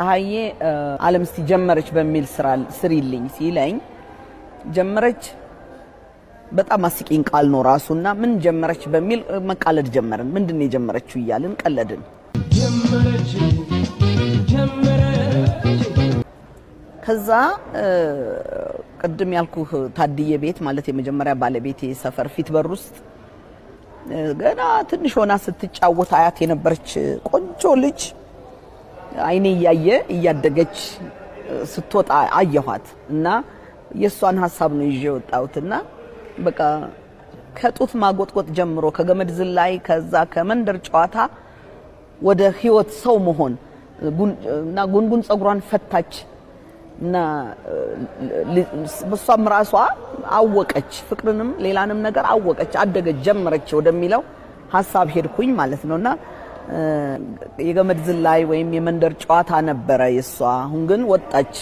ፀሐዬ ዓለም እስቲ ጀመረች በሚል ስሪልኝ ሲለኝ ጀመረች በጣም አስቂኝ ቃል ነው ራሱና ምን ጀመረች በሚል መቃለድ ጀመርን። ምንድነው የጀመረችው እያልን ቀለድን። ከዛ ቅድም ያልኩህ ታድዬ ቤት ማለት የመጀመሪያ ባለቤቴ ሰፈር ፊት በር ውስጥ ገና ትንሽ ሆና ስትጫወት አያት የነበረች ቆንጆ ልጅ አይኔ ያየ እያደገች ስትወጣ አየኋት እና የሷን ሐሳብ ነው ይዤ ወጣሁትና በቃ ከጡት ማጎጥቆጥ ጀምሮ ከገመድ ዝላይ ከዛ ከመንደር ጨዋታ ወደ ህይወት ሰው መሆን እና ጉንጉን ጸጉሯን ፈታች እና በሷም ራሷ አወቀች ፍቅርንም ሌላንም ነገር አወቀች አደገች ጀመረች ወደሚለው ሐሳብ ሄድኩኝ ማለት ነውና የገመድ ዝላይ ወይም የመንደር ጨዋታ ነበረ የሷ አሁን ግን ወጣች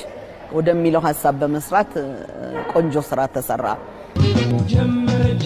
ወደሚለው ሐሳብ በመስራት ቆንጆ ስራ ተሰራ ጀመረች